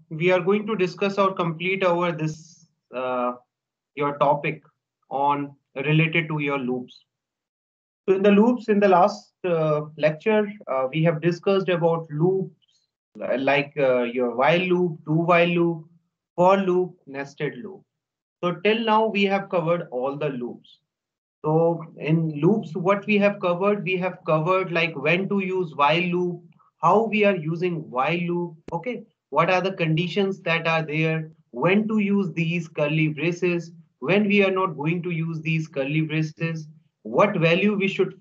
We are going to discuss or complete our this your topic on related to your loops. So in the loops, in the last lecture, we have discussed about loops like your while loop, do while loop, for loop, nested loop. So till now we have covered all the loops. So in loops, what we have covered like when to use while loop, how we are using while loop, okay? What are the conditions that are there? When to use these curly braces? When we are not going to use these curly braces? What value we should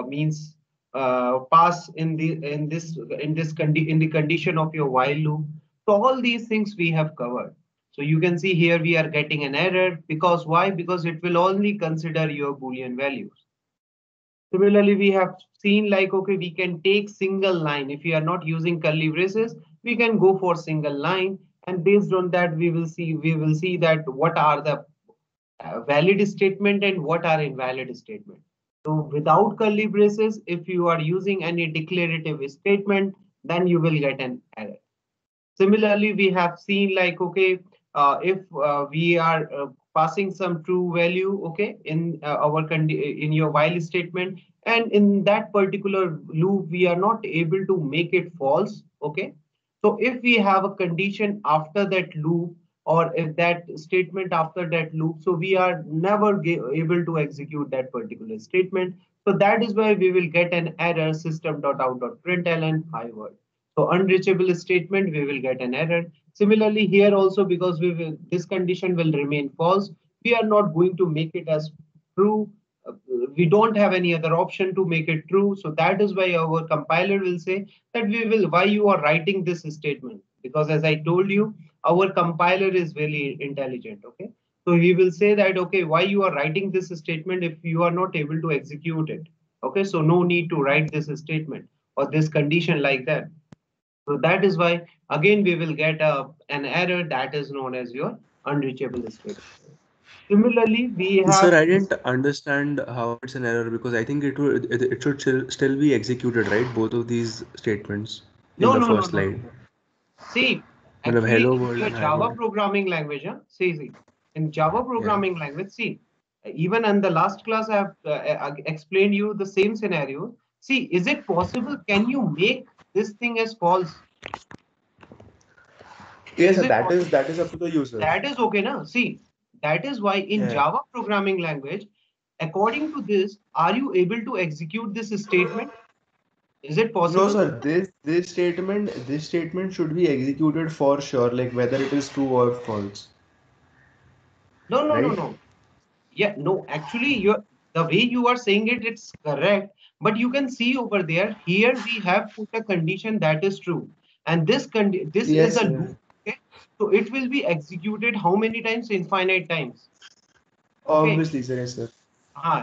means pass in the condition of your while loop? So all these things we have covered. So you can see here we are getting an error because why? Because it will only consider your Boolean values. Similarly, we have seen like, okay, we can take single line. If we are not using curly braces, we can go for single line. And based on that, we will see that what are the valid statement and what are invalid statement. So without curly braces, if you are using any declarative statement, then you will get an error. Similarly, we have seen like, okay, if we are passing some true value, okay, in in your while statement, and in that particular loop, we are not able to make it false, okay. So if we have a condition after that loop, or if that statement after that loop, so we are never able to execute that particular statement. So that is why we will get an error system.out.println hi word. So unreachable statement, we will get an error. Similarly, here also because this condition will remain false, we are not going to make it as true. Uh, we don't have any other option to make it true. So that is why our compiler will say that why you are writing this statement. Because as I told you, our compiler is very intelligent. Okay. So he will say that, okay, why you are writing this statement if you are not able to execute it. Okay. So no need to write this statement or this condition like that. So that is why again we will get an error that is known as your unreachable state. Similarly, we Sir, have I this. didn't understand how it's an error because I think it should still be executed, right? Both of these statements in No, the no, no, first no, no, line. no. See, Matlab actually, hello in world your and hi Java world. programming language, huh? See, in Java Yeah. programming language, see, even in the last class, I have explained you the same scenario. See, is it possible? Can you make this thing as false? Yes, Is sir, it that possible? is up to the user. That is okay, na? See, that is why in Yeah. Java programming language, according to this, are you able to execute this statement? Is it No, possible? sir. This statement should be executed for sure, like whether it is true or false, No, no, no, right? no. Yeah, no, actually, the way you are saying it, it's correct. But you can see over there, here we have put a condition that is true. And this is Yes, a sir. loop. Okay. So it will be executed how many times? Infinite times. Okay. Obviously, sir. Yes, sir.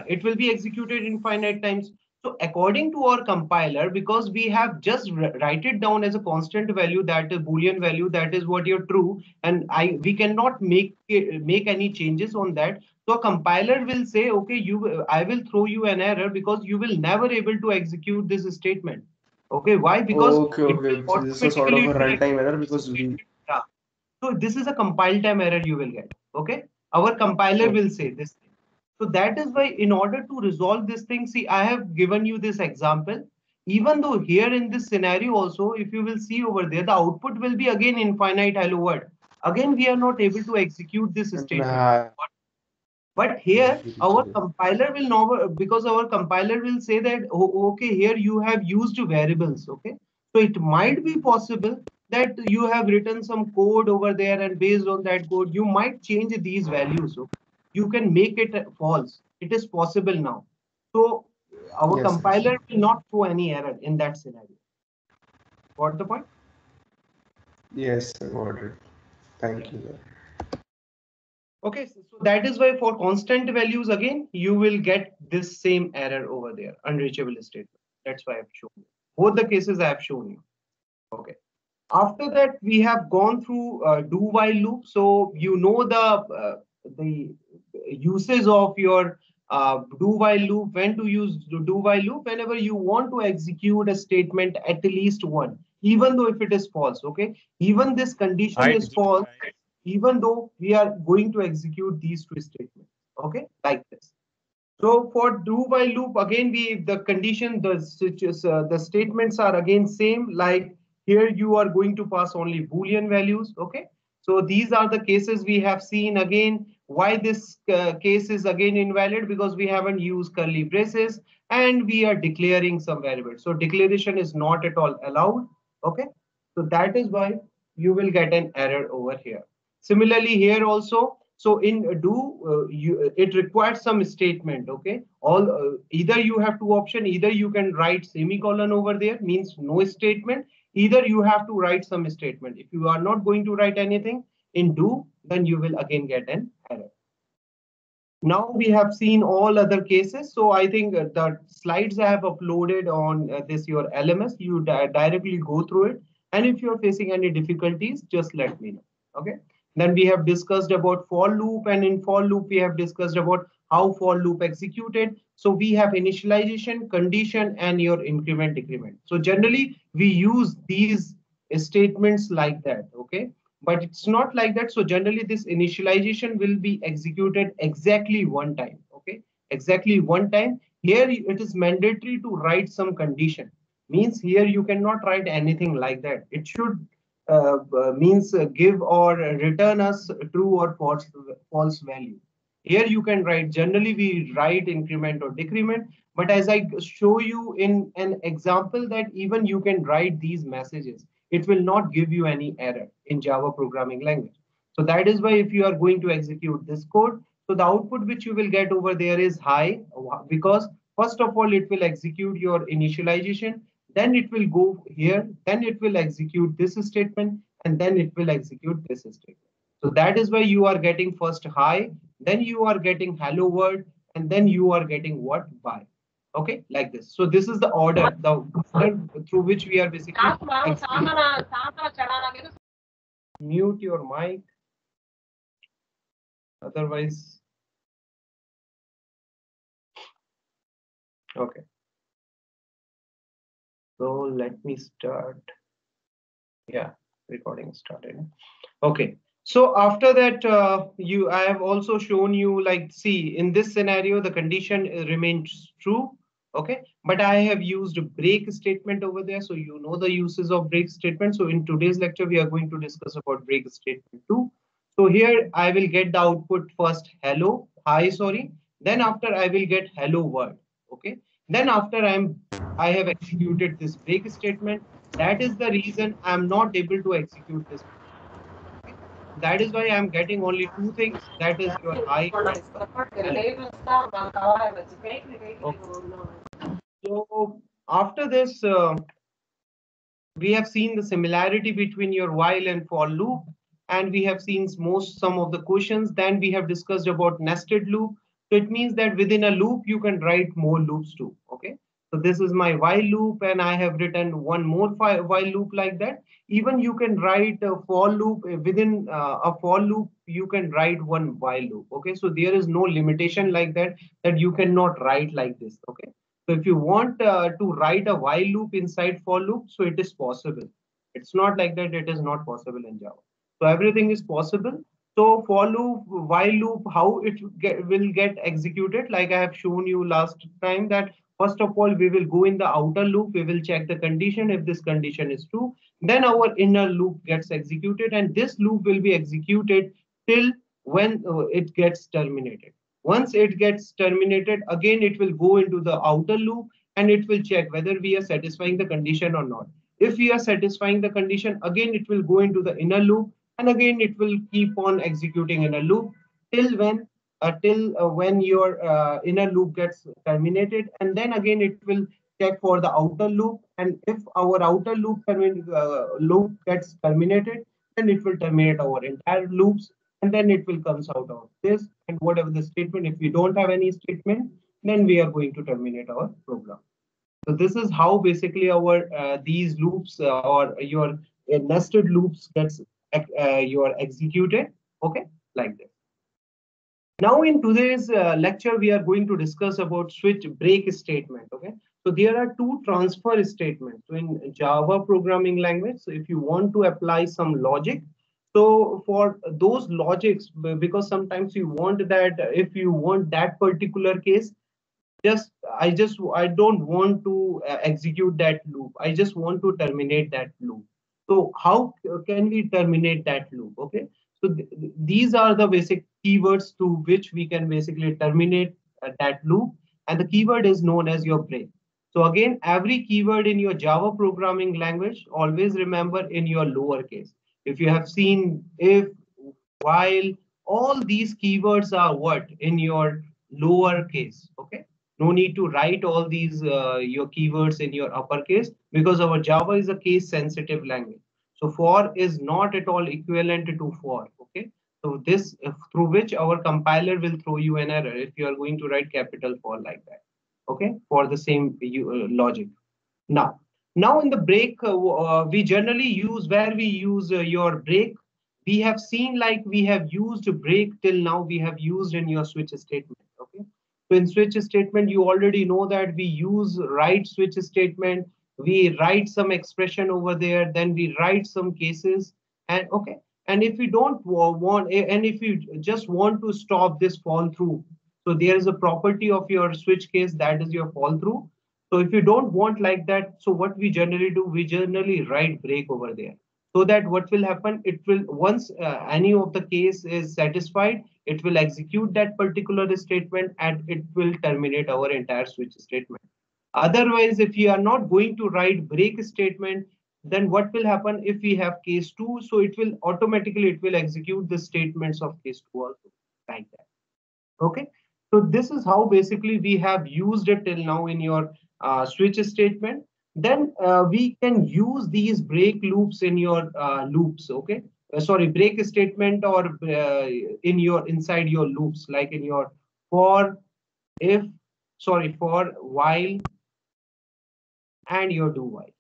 It will be executed infinite times. So according to our compiler, because we have just write it down as a constant value, that a Boolean value, that is what you're true, and we cannot make any changes on that. So a compiler will say, okay, I will throw you an error because you will never able to execute this statement. Okay, why? Because Okay, it okay. will So this is a sort automatically of a it will runtime execute error this because we. statement. Yeah. So this is a compile time error you will get. Okay, our compiler Okay. will say this thing. So that is why, in order to resolve this thing, see, I have given you this example. Even though here in this scenario also, if you will see over there, the output will be again infinite hello world. Again, we are not able to execute this And statement. But here, execute each our other. compiler will know, because our compiler will say that, oh, okay, here you have used variables. Okay. So it might be possible that you have written some code over there, and based on that code, you might change these values. Okay? You can make it false. It is possible now. So our Yes, yes. compiler will not throw any error in that scenario. Got the point? Yes, sir. Got it. Thank you, sir. Okay, so that is why for constant values again, you will get this same error over there, unreachable statement. That's why I've shown you. Both the cases I have shown you. Okay. After that, we have gone through do while loop. So you know the uses of your do while loop. When to use do while loop? Whenever you want to execute a statement at least one. even though if it is false. Okay, even this condition is false, even though we are going to execute these two statements. Okay, like this. So for do while loop, again, the condition, the statements are again same. Like here, you are going to pass only Boolean values. Okay. So these are the cases we have seen. Again, why this case is again invalid, because we haven't used curly braces and we are declaring some variables. So declaration is not at all allowed. Okay. So that is why you will get an error over here. Similarly, here also. So in it requires some statement. Okay, all either you have two options. Either you can write semicolon over there, means no statement. Either you have to write some statement. If you are not going to write anything in do, then you will again get an error. Now we have seen all other cases. So I think the slides I have uploaded on this your LMS, you directly go through it. And if you're facing any difficulties, just let me know. Okay. Then we have discussed about for loop, and in for loop, we have discussed about how for loop executed. So we have initialization, condition, and your increment, decrement. So generally, we use these statements like that. Okay. But it's not like that. So generally this initialization will be executed exactly one time. Okay, exactly one time. Here it is mandatory to write some condition. Means here you cannot write anything like that. It should means give or return us true or false value. Here you can write, generally we write increment or decrement, but as I show you in an example that even you can write these messages, it will not give you any error in Java programming language. So that is why if you are going to execute this code, so the output which you will get over there is high, because first of all, it will execute your initialization, then it will go here, then it will execute this statement, and then it will execute this statement. So that is why you are getting first high, then you are getting hello world, and then you are getting what? Bye. Okay, like this. So this is the order through which we are basically mute your mic. Otherwise, okay. So let me start. Yeah, recording started. Okay. So after that, I have also shown you, like, see, in this scenario, the condition remains true. Okay, but I have used a break statement over there. So you know the uses of break statement. So in today's lecture, we are going to discuss about break statement too. So here I will get the output first, hello, hi, sorry. Then after I will get hello world. Okay. Then after I have executed this break statement. That is the reason I'm not able to execute this. That is why I'm getting only two things. That is your high. Okay. So after this, we have seen the similarity between your while and for loop, and we have seen some of the questions. Then we have discussed about nested loop. So it means that within a loop, you can write more loops too. Okay. So this is my while loop, and I have written one more while loop like that. Even you can write a for loop within a for loop. You can write one while loop. Okay. So there is no limitation like that you cannot write like this. Okay. So if you want to write a while loop inside for loop, so it is possible. It's not like that it is not possible in Java. So everything is possible. So for loop, while loop, how it will get executed, like I have shown you last time, that first of all, we will go in the outer loop, we will check the condition. If this condition is true, then our inner loop gets executed, and this loop will be executed till when it gets terminated. Once it gets terminated, again, it will go into the outer loop and it will check whether we are satisfying the condition or not. If we are satisfying the condition, again, it will go into the inner loop, and again, it will keep on executing in a loop till when your inner loop gets terminated. And then again, it will check for the outer loop. And if our outer loop gets terminated, then it will terminate our entire loops, and then it will comes out of this, and whatever the statement, if we don't have any statement, then we are going to terminate our program. So this is how basically our these loops or your nested loops gets your executed. Okay, like this. Now in today's lecture, we are going to discuss about switch break statement. Okay, So there are two transfer statements. So in Java programming language, so if you want to apply some logic, so for those logics, because sometimes you want that, if you want that particular case, I don't want to execute that loop. I just want to terminate that loop. So how can we terminate that loop? Okay. So these are the basic keywords to which we can basically terminate that loop. And the keyword is known as your break. So again, every keyword in your Java programming language, always remember in your lowercase. If you have seen if, while, all these keywords are what in your lowercase. Okay. No need to write all these your keywords in your uppercase, because our Java is a case sensitive language. So for is not at all equivalent to for. Okay. So this through which our compiler will throw you an error if you are going to write capital for like that. Okay. For the same logic. Now in the break, we generally use where we use your break. We have seen like we have used break till now. We have used in your switch statement. Okay. So in switch statement, you already know that we use write switch statement. We write some expression over there. Then we write some cases. And okay. And if you don't want, and if you just want to stop this fall through, so there is a property of your switch case that is your fall through. So if you don't want like that, so what we generally do, we generally write break over there. So that what will happen, it will, once any of the case is satisfied, it will execute that particular statement and it will terminate our entire switch statement. Otherwise, if you are not going to write break statement, then what will happen if we have case 2? So it will automatically, it will execute the statements of case 2 also like that. Okay. So this is how basically we have used it till now in your switch statement. Then we can use these break loops in your loops. Okay. Sorry, break statement or in your inside your loops, like in your for, if, sorry, for, while, and your do while.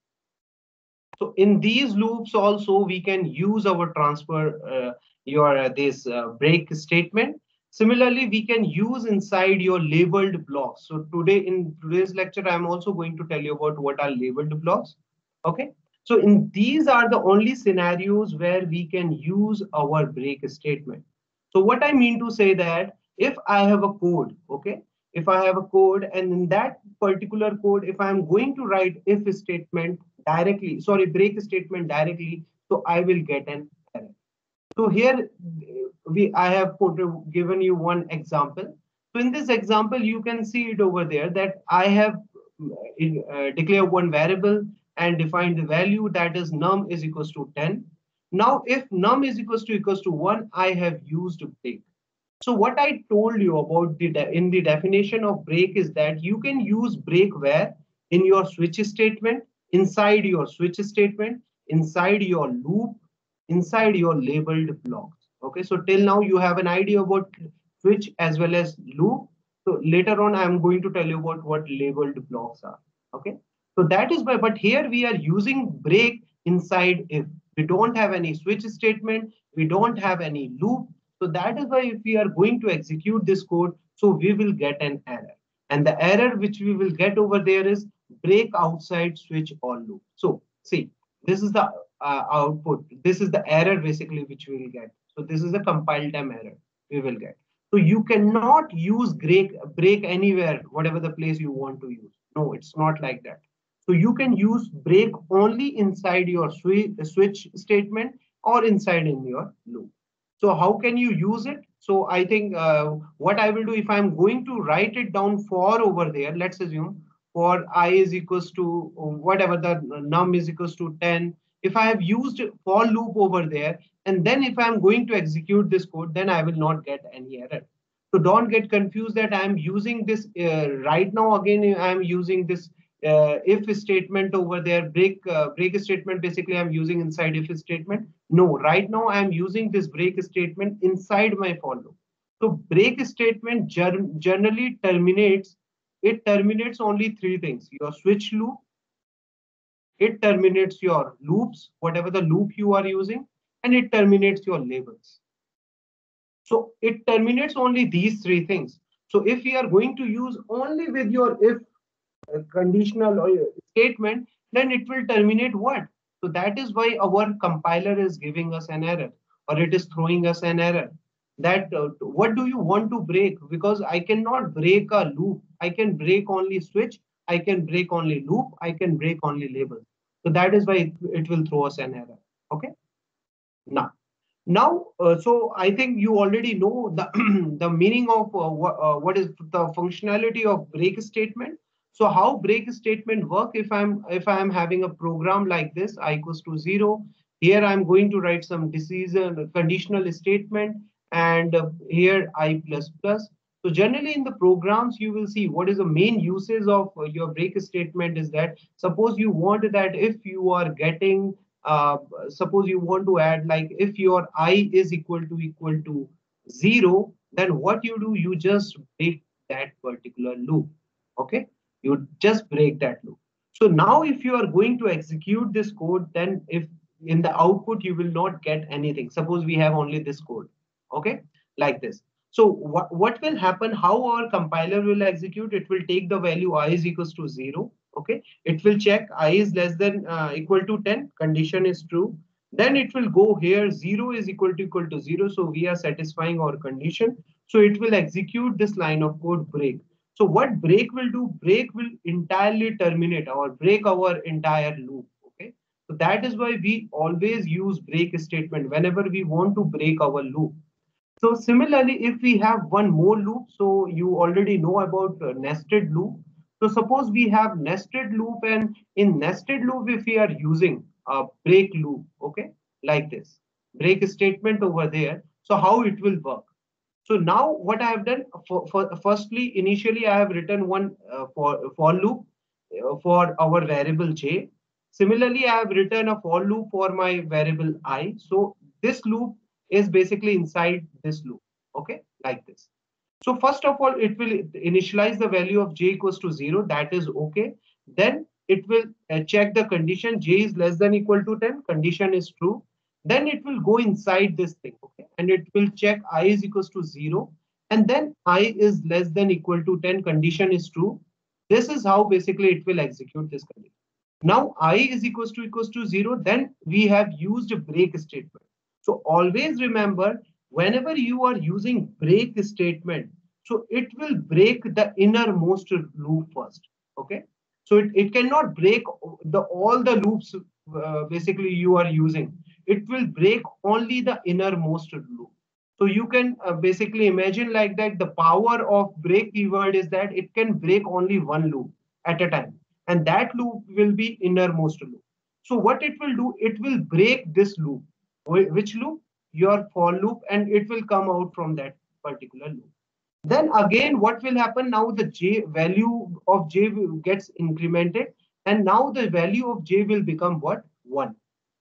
So in these loops also we can use our transfer your this break statement. Similarly, we can use inside your labeled blocks. So today in today's lecture, I'm also going to tell you about what are labeled blocks. Okay. So in these are the only scenarios where we can use our break statement. So what I mean to say that if I have a code, okay, if I have a code and in that particular code, if I'm going to write if statement directly, sorry, break statement directly, so I will get an error. So here I have given you one example. So in this example, you can see it over there that I have declared one variable and defined the value that is num is equals to 10. Now, if num is equals to 1, I have used break. So what I told you about in the definition of break is that you can use break where in your switch statement, inside your switch statement, inside your loop, inside your labeled blocks. Okay, so till now you have an idea about switch as well as loop. So later on, I'm going to tell you about what labeled blocks are. Okay, so that is why, but here we are using break inside if. We don't have any switch statement, we don't have any loop. So that is why if we are going to execute this code, so we will get an error. And the error which we will get over there is break outside switch or loop. So see, this is the output. This is the error basically which we will get. So this is the compile time error we will get. So you cannot use break anywhere, whatever the place you want to use. No, it's not like that. So you can use break only inside your switch statement or inside in your loop. So how can you use it? So I think what I will do, if I'm going to write it down for over there, let's assume for I is equals to whatever the num is equals to 10. If I have used for loop over there, and then if I'm going to execute this code, then I will not get any error. So don't get confused that I'm using this right now. Again, I'm using this if statement over there, break statement. Basically, I'm using inside if statement. No, right now I'm using this break statement inside my for loop. So break statement generally terminates. It terminates only three things: your switch loop, it terminates your loops, whatever the loop you are using, and it terminates your labels. So it terminates only these three things. So if we are going to use only with your if conditional statement, then it will terminate what? So that is why our compiler is giving us an error, or it is throwing us an error. That what do you want to break? Because I cannot break a loop. I can break only switch. I can break only loop. I can break only label. So that is why it will throw us an error. Okay. Now, so I think you already know the the meaning of what is the functionality of break statement. So how break statement work? If I'm having a program like this, I equals to 0. Here I'm going to write some decision conditional statement, and here I plus plus. So generally in the programs, you will see what is the main uses of your break statement is that suppose you want that if you are getting uh, suppose you want to add like if your I is equal to 0, then what you do, you just break that particular loop. Okay, you just break that loop. So now if you are going to execute this code, then if in the output you will not get anything. Suppose we have only this code. Okay, like this. So what will happen, how our compiler will execute? It will take the value I is equals to 0. Okay, it will check I is less than equal to 10, condition is true. Then it will go here 0 is equal to 0. So we are satisfying our condition. So it will execute this line of code break. So what break will do? Break will entirely terminate or break our entire loop. Okay. So that is why we always use break statement whenever we want to break our loop. So similarly, if we have one more loop, so you already know about nested loop. So suppose we have nested loop, and in nested loop, if we are using a break loop, okay, like this, break statement over there. So how it will work? So now what I have done for firstly, initially I have written one for loop for our variable j. Similarly, I have written a for loop for my variable I. So this loop is basically inside this loop. Okay, like this. So first of all, it will initialize the value of j equals to 0. That is okay. Then it will check the condition j is less than equal to 10. Condition is true. Then it will go inside this thing. Okay, and it will check I is equals to 0. And then I is less than equal to 10. Condition is true. This is how basically it will execute this condition. Now I is equals to 0. Then we have used a break statement. So always remember, whenever you are using break statement, so it will break the innermost loop first. Okay. So it cannot break the all the loops basically you are using. It will break only the innermost loop. So you can basically imagine like that the power of break keyword is that it can break only one loop at a time, and that loop will be innermost loop. So what it will do, it will break this loop. Which loop? Your for loop, and it will come out from that particular loop. Then again, what will happen now? The j value of j gets incremented, and now the value of j will become what? 1.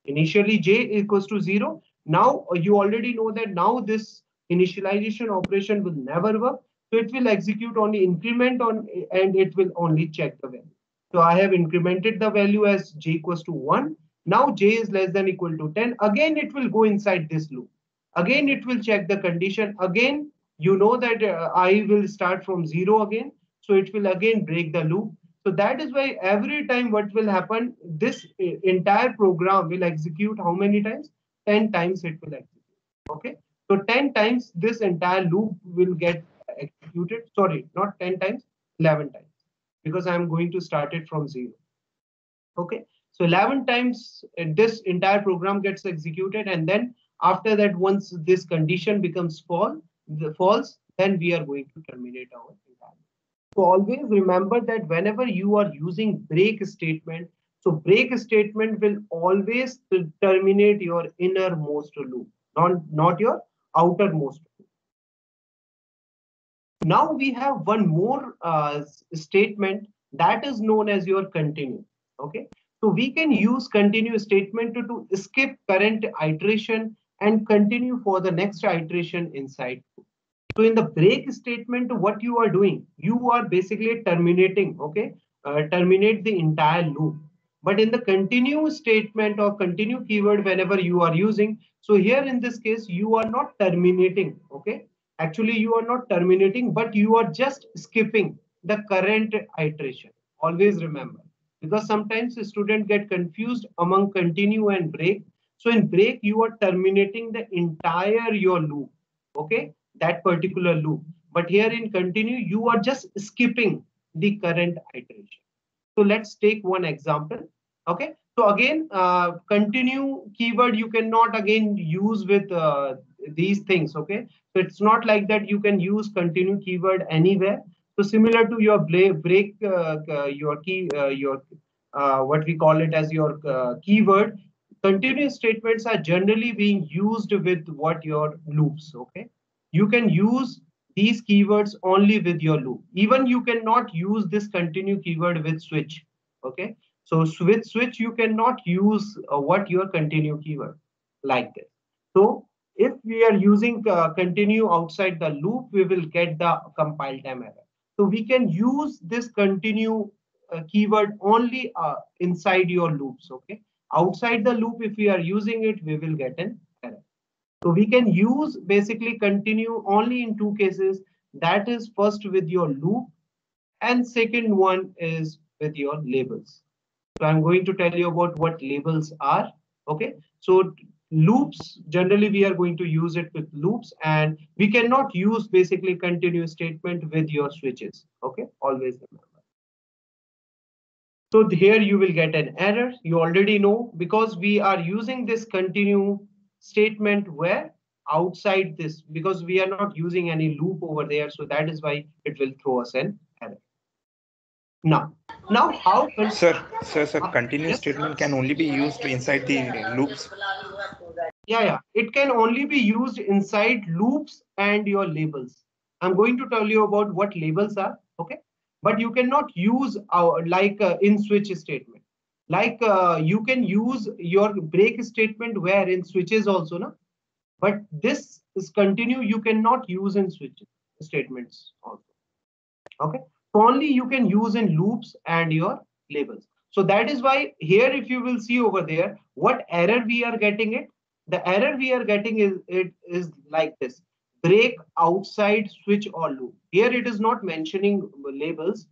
Initially j equals to 0. Now you already know that now this initialization operation will never work. So it will execute only increment on, and it will only check the value. So I have incremented the value as j equals to 1. Now j is less than equal to 10. Again, it will go inside this loop. Again, it will check the condition. Again, you know that I will start from 0 again. So it will again break the loop. So that is why every time what will happen, this entire program will execute how many times? 10 times it will execute. Okay. So 10 times this entire loop will get executed. Sorry, not 10 times, 11 times, because I'm going to start it from 0. Okay. So 11 times this entire program gets executed, and then after that, once this condition becomes false, then we are going to terminate our entire. So always remember that whenever you are using break statement, so break statement will always terminate your innermost loop, not your outermost loop. Now we have one more statement that is known as your continue. Okay, so we can use continue statement to skip current iteration and continue for the next iteration inside. So in the break statement, what you are doing, you are basically terminating, okay, terminate the entire loop. But in the continue statement or continue keyword, whenever you are using, so here in this case, you are not terminating, okay. Actually, you are not terminating, but you are just skipping the current iteration Always remember, because sometimes the student get confused among continue and break. So in break, you are terminating the entire your loop, okay, that particular loop. But here in continue, you are just skipping the current iteration. So let's take one example. Okay. So again, continue keyword you cannot again use with these things. Okay. So it's not like that you can use continue keyword anywhere. So similar to your break, your key, your what we call it as your keyword, continuous statements are generally being used with what your loops. Okay. You can use these keywords only with your loop. Even you cannot use this continue keyword with switch. Okay. So with switch, you cannot use what your continue keyword like this. So if we are using continue outside the loop, we will get the compile time error. So we can use this continue keyword only inside your loops. Okay. Outside the loop, if we are using it, we will get an error. So we can use basically continue only in two cases. That is first with your loop, and second one is with your labels. So I'm going to tell you about what labels are. Okay. So loops, generally we are going to use it with loops, and we cannot use basically continuous statement with your switches. Okay. Always remember. So here you will get an error. You already know, because we are using this continue statement where outside this, because we are not using any loop over there. So that is why it will throw us an error. Now how? Sir, continuous Yes? statement can only be used inside the loops. Yeah. It can only be used inside loops and your labels. I'm going to tell you about what labels are. Okay. But you cannot use our like in switch statement. Like you can use your break statement where in switches also, no? But this is continue you cannot use in switch statements also. Okay. So only you can use in loops and your labels. So that is why here, if you will see over there, what error we are getting it. The error we are getting is like this: break outside switch or loop. Here it is not mentioning labels.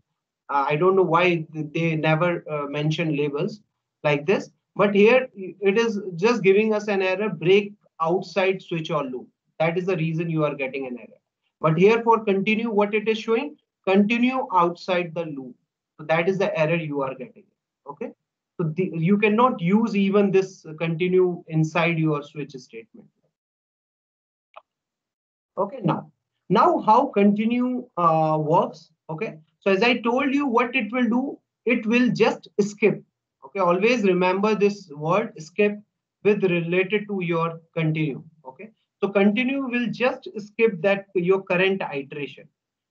I don't know why they never mention labels like this. But here it is just giving us an error: break outside switch or loop. That is the reason you are getting an error. But here for continue, what it is showing, continue outside the loop. So that is the error you are getting. Okay. So you cannot use even this continue inside your switch statement. Okay. Now how continue works. Okay. So as I told you, what it will do, it will just skip. Okay. Always remember this word skip with related to your continue. Okay. So continue will just skip that your current iteration.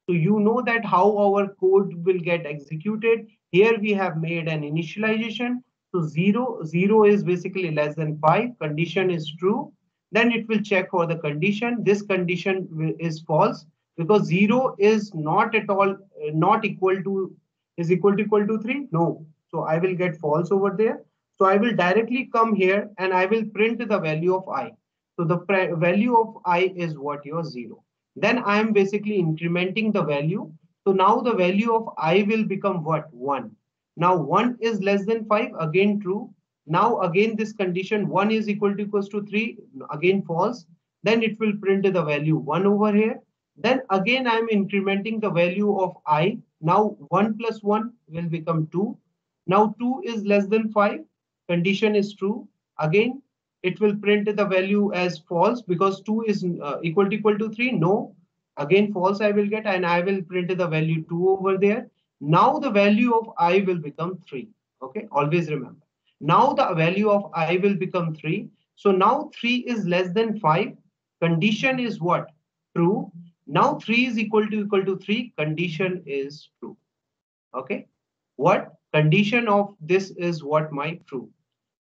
So you know that how our code will get executed. Here we have made an initialization. So 0 is basically less than 5. Condition is true. Then it will check for the condition. This condition is false because 0 is not at all not equal to is equal to 3. No. So I will get false over there. So I will directly come here and I will print the value of I. So the value of I is what, your 0. Then I am basically incrementing the value. So now the value of I will become what? 1. Now 1 is less than 5, again true. Now again this condition 1 is equals to 3, again false. Then it will print the value 1 over here. Then again I am incrementing the value of I. Now 1 plus 1 will become 2. Now 2 is less than 5. Condition is true. Again it will print the value as false because 2 is equal to 3. No, again false I will get, and I will print the value 2 over there. Now the value of I will become 3. Okay, always remember. Now the value of I will become 3. So now 3 is less than 5. Condition is what? True. Now 3 is equal to 3. Condition is true. Okay. What? Condition of this is what? My true.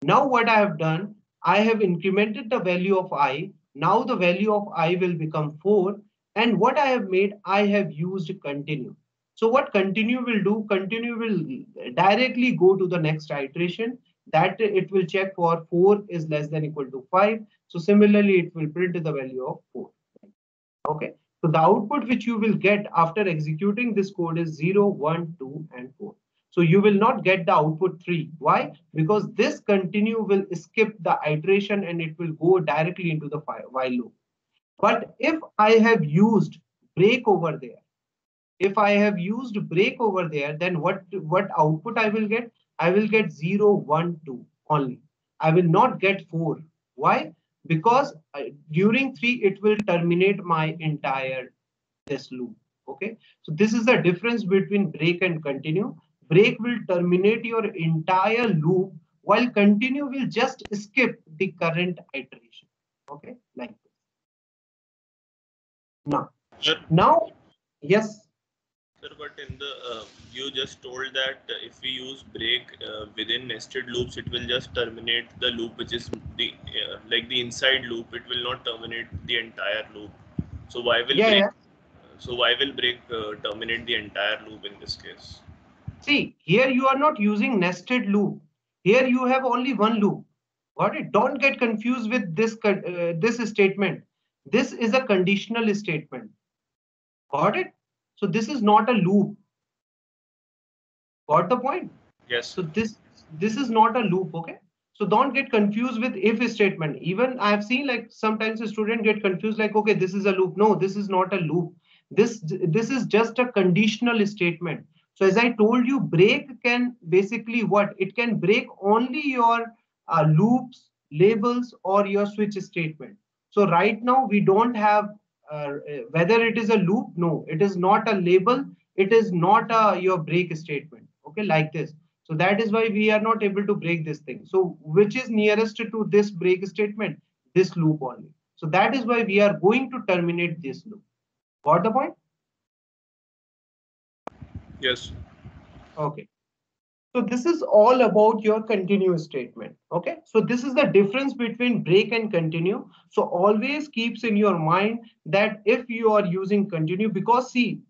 Now what I have done, I have incremented the value of I. Now the value of I will become 4. And what I have made, I have used continue. So what continue will do, continue will directly go to the next iteration, that it will check for 4 is less than equal to 5. So similarly, it will print the value of 4. Okay. So the output which you will get after executing this code is 0, 1, 2, and 4. So you will not get the output 3. Why? Because this continue will skip the iteration and it will go directly into the while loop. But if I have used break over there, then what output I will get? I will get 0, 1, 2 only. I will not get 4. Why? Because during 3, it will terminate my entire this loop. Okay. So this is the difference between break and continue. Break will terminate your entire loop, while continue will just skip the current iteration. Okay. Like this. Sir, Now, yes. sir, but in the you just told that if we use break within nested loops, it will just terminate the loop, which is the like the inside loop. It will not terminate the entire loop. So why will Yeah, break? yeah. So why will break terminate the entire loop in this case? See, here you are not using nested loop. Here you have only one loop. Got it? Don't get confused with this statement. This is a conditional statement. Got it? So this is not a loop. Got the point? Yes. So this is not a loop. Okay. So don't get confused with if statement. Even I've seen like sometimes a student get confused like, okay, this is a loop. No, this is not a loop. This is just a conditional statement. So as I told you, break can basically what? It can break only your loops, labels, or your switch statement. So right now we don't have whether it is a loop. No, it is not a label. It is not your break statement. Okay, like this. So that is why we are not able to break this thing. So which is nearest to this break statement? This loop only. So that is why we are going to terminate this loop. Got the point? Yes. Okay. So this is all about your continue statement. Okay. So this is the difference between break and continue. So always keeps in your mind that if you are using continue, because see,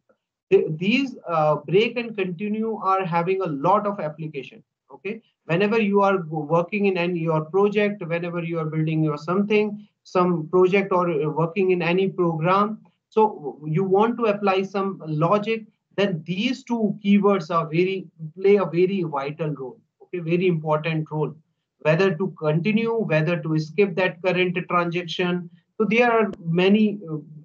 these break and continue are having a lot of application. Okay. Whenever you are working in any your project, whenever you are building your some project or working in any program, so you want to apply some logic, then these two keywords are play a very vital role. Okay, very important role. Whether to continue, whether to skip that current transaction. So there are many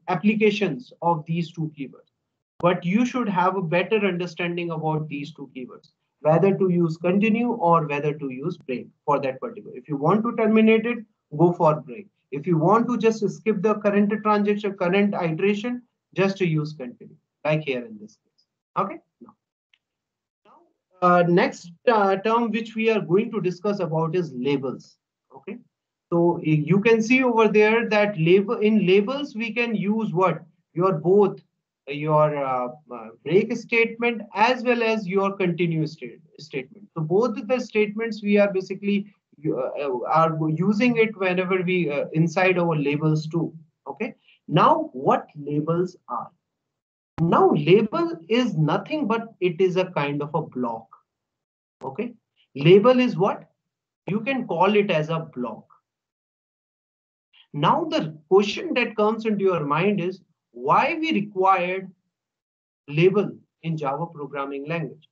applications of these two keywords. But you should have a better understanding about these two keywords, whether to use continue or whether to use break for that particular. If you want to terminate it, go for break. If you want to just skip the current transaction, current iteration, just to use continue, like here in this case. Okay. Now, next term which we are going to discuss about is labels. Okay. So you can see over there that labels we can use what? Your both your break statement as well as your continuous statement. So both the statements we are basically are using it whenever we inside our labels too. Okay. Now what labels are? Now label is nothing but it is a kind of a block. Okay. Label is what? You can call it as a block. Now the question that comes into your mind is why we required label in Java programming language.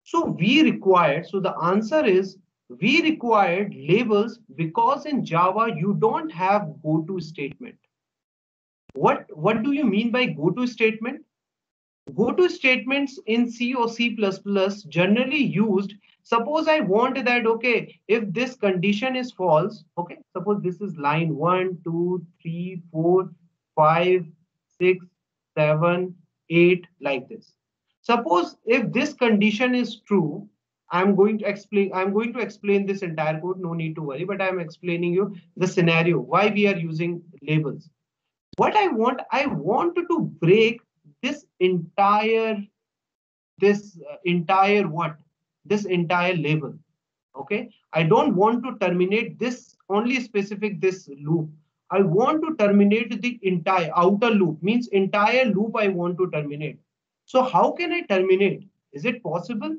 So the answer is we required labels because in Java you don't have go-to statement. What do you mean by go-to statement? Go-to statements in C or C++ generally used. Suppose I want that, okay, if this condition is false, okay, suppose this is line 1, 2, 3, 4, 5, 6, 7, 8, like this. Suppose if this condition is true, I'm going to explain this entire code, no need to worry, but I'm explaining you the scenario, why we are using labels. What I want to break this entire label. Okay, I don't want to terminate this only specific this loop. I want to terminate the entire outer loop, means entire loop I want to terminate. So how can I terminate? Is it possible?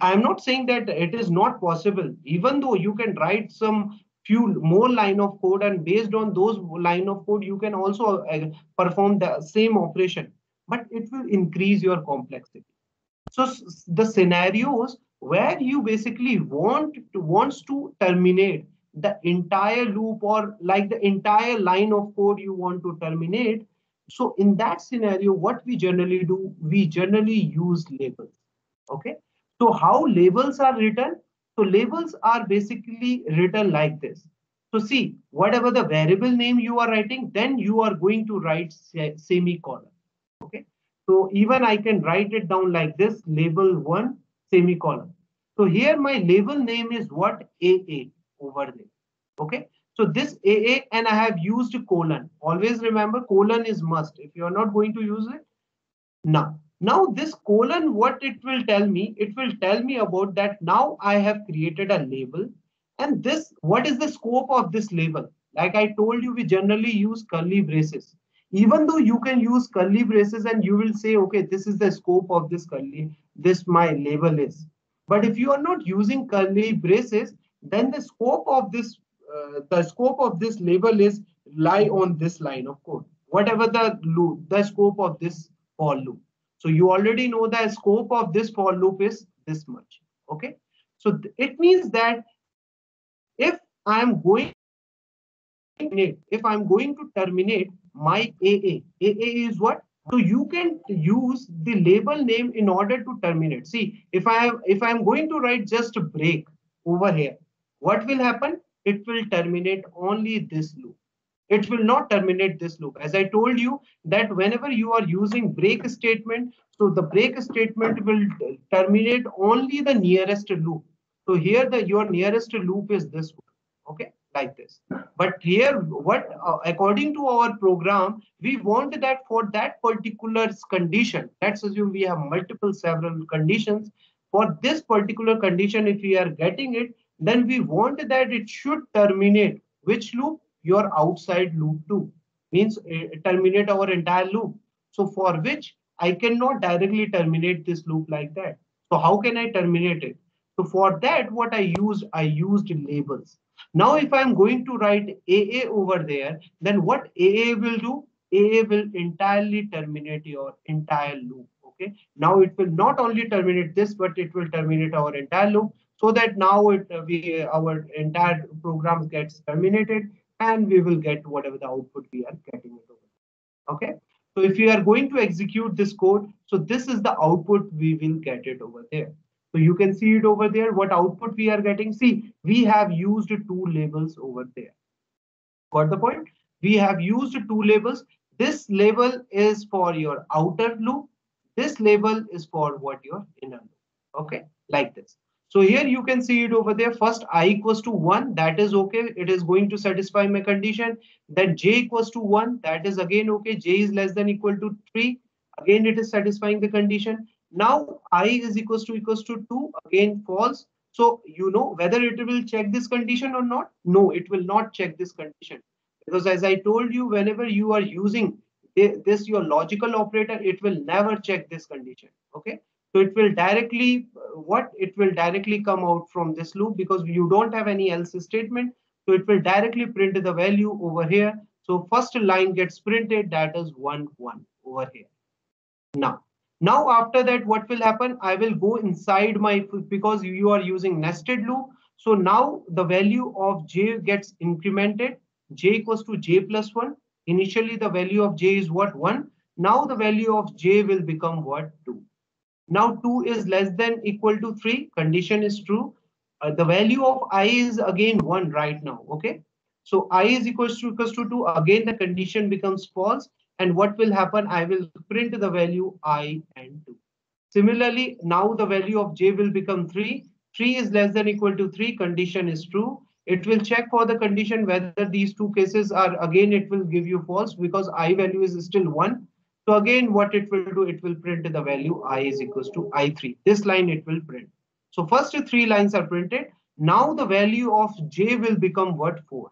I'm not saying that it is not possible, even though you can write some few more line of code, and based on those line of code you can also perform the same operation, but it will increase your complexity. So the scenarios where you basically wants to terminate the entire loop, or like the entire line of code you want to terminate. So in that scenario, what we generally do, we generally use labels. Okay. So how labels are written? So labels are basically written like this. So see, whatever the variable name you are writing, then you are going to write semicolon. Okay. So even I can write it down like this, label one semicolon. So here my label name is what? AA over there. Okay. So this AA, and I have used colon. Always remember, colon is must. If you are not going to use it, now this colon, what it will tell me? It will tell me about that now I have created a label. And this, what is the scope of this label? Like I told you, we generally use curly braces. Even though you can use curly braces and you will say, okay, this is the scope of this this my label is. But if you are not using curly braces, then the scope of this label is lie on this line of code. Whatever the loop, the scope of this for loop. So you already know the scope of this for loop is this much. Okay. So it means that if I'm going if I'm going to terminate my AA is what? So you can use the label name in order to terminate. See, if I'm going to write just a break over here, what will happen? It will terminate only this loop. It will not terminate this loop. As I told you that whenever you are using break statement, so the break statement will terminate only the nearest loop. So here the your nearest loop is this one. Okay, like this. But here, what according to our program, we want that for that particular condition. Let's assume we have several conditions. For this particular condition, if we are getting it, then we want that it should terminate which loop? Your outside loop too. Means terminate our entire loop. So for which I cannot directly terminate this loop like that. So how can I terminate it? So for that, what I used labels. Now, if I'm going to write AA over there, then what AA will do? AA will entirely terminate your entire loop. Okay. Now it will not only terminate this, but it will terminate our entire loop, so that now our entire program gets terminated, and we will get whatever the output we are getting it over. Okay. So if you are going to execute this code, so this is the output we will get it over there. So you can see it over there, what output we are getting. See, we have used two labels over there. Got the point? We have used two labels. This label is for your outer loop. This label is for what your inner loop. Okay, like this. So here you can see it over there. First I equals to 1, that is okay. It is going to satisfy my condition. Then j equals to 1, that is again okay. J is less than equal to 3. Again, it is satisfying the condition. Now I is equals to 2, again false. So you know whether it will check this condition or not? No, it will not check this condition. Because as I told you, whenever you are using this your logical operator, it will never check this condition. Okay. So it will directly it will directly come out from this loop, because you don't have any else statement. So it will directly print the value over here. So first line gets printed, that is 1 1 over here. Now after that, what will happen? I will go inside my, because you are using nested loop. So now the value of j gets incremented. J equals to j plus 1. Initially the value of j is what? 1. Now the value of j will become what? 2. Now 2 is less than equal to 3. Condition is true. The value of I is again 1 right now. Okay. So I is equals to 2. Again, the condition becomes false. And what will happen? I will print the value I and 2. Similarly, now the value of j will become 3. 3 is less than equal to 3. Condition is true. It will check for the condition whether these two cases are, again, it will give you false, because I value is still 1. So again, what it will do, it will print the value I is equals to I3. This line it will print. So first 3 lines are printed. Now the value of j will become what? 4.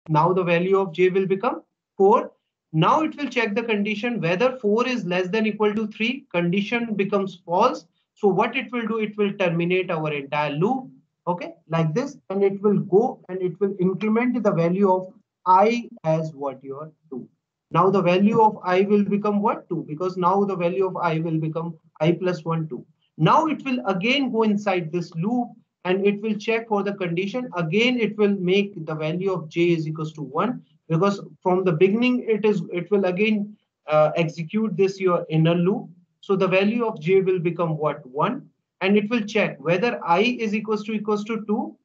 Now the value of j will become 4. Now it will check the condition whether 4 is less than equal to 3. Condition becomes false. So what it will do, it will terminate our entire loop. Okay, like this, and it will go and it will increment the value of I as what your 2. Now the value of I will become what? 2, because now the value of I will become I plus 1, 2. Now it will again go inside this loop and it will check for the condition. Again, it will make the value of j is equals to 1, because from the beginning it will again execute this your inner loop. So the value of j will become what? 1. And it will check whether I is equals to 2.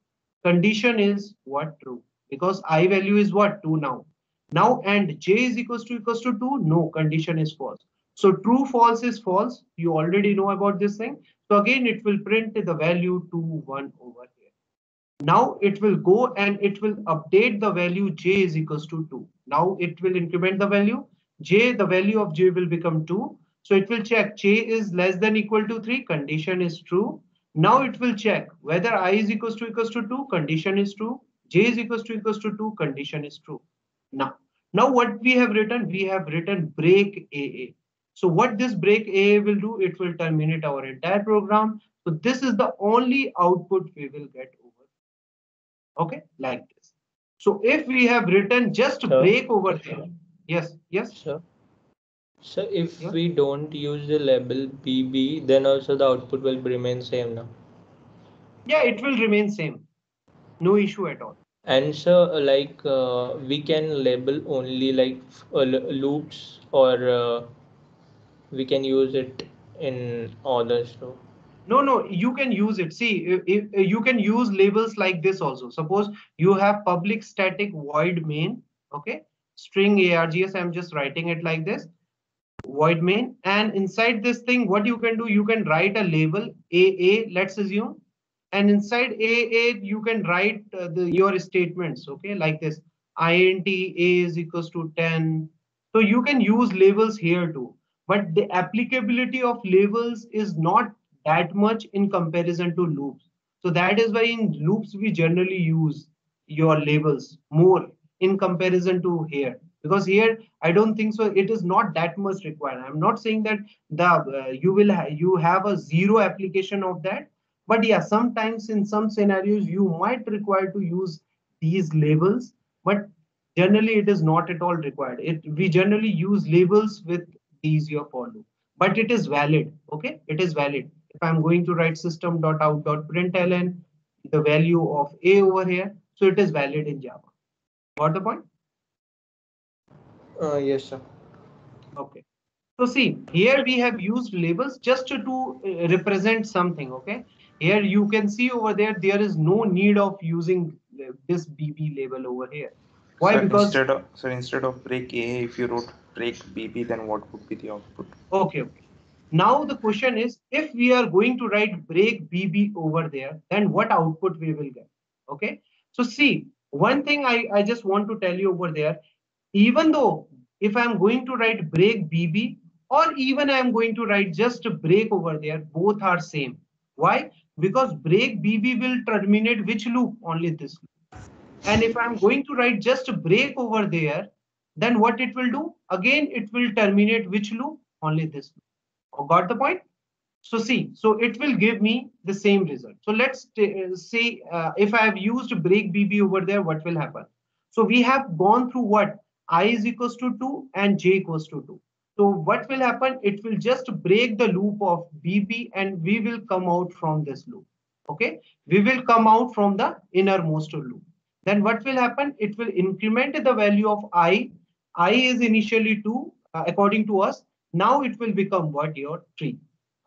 Condition is what? True. Because I value is what? 2 now. Now and j is equals to 2. No, condition is false. So true, false is false. You already know about this thing. So again, it will print the value 2, 1 over here. Now it will go and it will update the value j is equals to 2. Now it will increment the value j. The value of j will become 2. So it will check j is less than equal to 3. Condition is true. Now it will check whether I is equals to 2. Condition is true. J is equals to 2. Condition is true. Now what we have written? We have written break AA. So what this break AA will do? It will terminate our entire program. So this is the only output we will get over. Okay, like this. So if we have written just break over here. Yes. Sure. So if we don't use the label BB, then also the output will remain same now. Yeah, it will remain same. No issue at all. And so like we can label only like loops, or we can use it in others too. No, you can use it. See, if you can use labels like this also. Suppose you have public static void main, okay, string args. I'm just writing it like this, void main, and inside this thing, what you can do, you can write a label AA, let's assume, and inside AA you can write your statements, okay, like this, int a is equals to 10. So you can use labels here too, but the applicability of labels is not that much in comparison to loops. So that is why in loops we generally use your labels more in comparison to here, because here I don't think so it is not that much required. I'm not saying that the you have a zero application of that, but yeah, sometimes in some scenarios you might require to use these labels, but generally it is not at all required. We generally use labels with these your for loop, but it is valid. Okay, it is valid. If I'm going to write system.out.println the value of a over here, so it is valid in Java. Got the point? Yes, sir. Okay. So see, here we have used labels just to represent something. Okay. Here you can see over there, there is no need of using this BB label over here. Why? So because instead of break AA, if you wrote break BB, then what would be the output? okay. Now the question is, if we are going to write break BB over there, then what output we will get? Okay. So see, one thing I just want to tell you over there, even though if I'm going to write break BB, or even I'm going to write just a break over there, both are same. Why? Because break BB will terminate which loop? Only this loop. And if I'm going to write just a break over there, then what it will do? Again, it will terminate which loop? Only this loop. Got the point? So see, so it will give me the same result. So let's say if I have used break BB over there, what will happen? So we have gone through what? I is equals to 2 and j equals to 2. So what will happen? It will just break the loop of BB and we will come out from this loop. Okay, we will come out from the innermost loop. Then what will happen? It will increment the value of I. I is initially 2 according to us. Now it will become what? Your 3.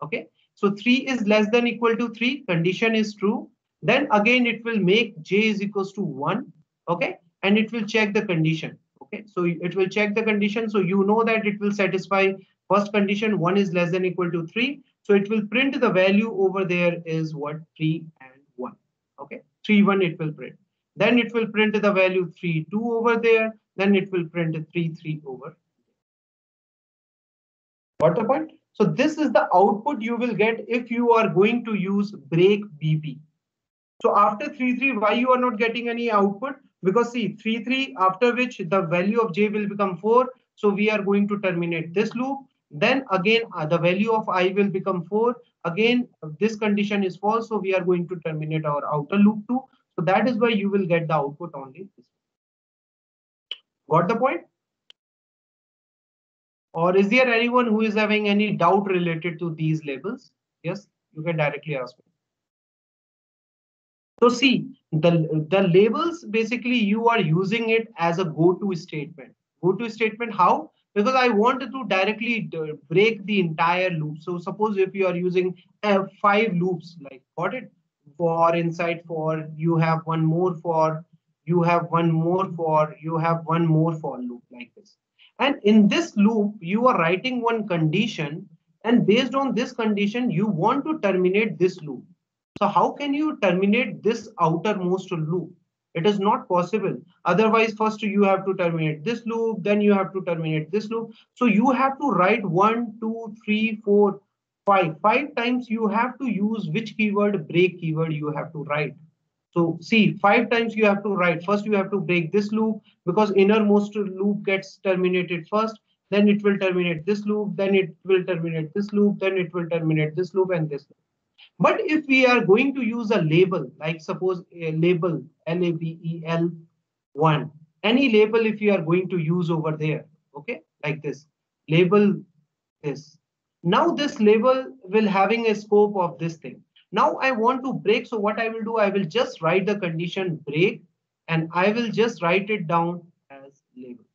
Okay, so 3 is less than equal to 3. Condition is true. Then again it will make j is equals to 1. Okay, and it will check the condition. Okay, so it will check the condition. So you know that it will satisfy first condition, 1 is less than equal to 3. So it will print the value over there is what? 3 and 1. Okay, 3, 1 it will print. Then it will print the value 3, 2 over there. Then it will print 3, 3 over. Got the point? So this is the output you will get if you are going to use break BB. So after 3, 3, why you are not getting any output? Because see, 3, 3, after which the value of j will become 4. So we are going to terminate this loop. Then again, the value of I will become 4. Again, this condition is false. So we are going to terminate our outer loop too. So that is why you will get the output only this. Got the point? Or is there anyone who is having any doubt related to these labels? Yes, You can directly ask me. So see, the labels, basically you are using it as a go-to statement. Go-to statement, how? Because I wanted to directly break the entire loop. So suppose if you are using 5 loops, like, got it? For, inside for, you have one more for, you have one more for, you have one more for loop, like this. And in this loop, you are writing one condition, and based on this condition, you want to terminate this loop. So how can you terminate this outermost loop? It is not possible. Otherwise, first you have to terminate this loop, then you have to terminate this loop. So you have to write 1, 2, 3, 4, 5. 5 times you have to use which keyword? Break keyword you have to write. So see, 5 times you have to write. First you have to break this loop, because innermost loop gets terminated first. Then it will terminate this loop. Then it will terminate this loop. Then it will terminate this loop and this loop. But if we are going to use a label, like suppose a label, label 1, any label if you are going to use over there, okay, like this, label this. Now this label will having a scope of this thing. Now I want to break, so what I will do, I will just write the condition break, and I will just write it down as label.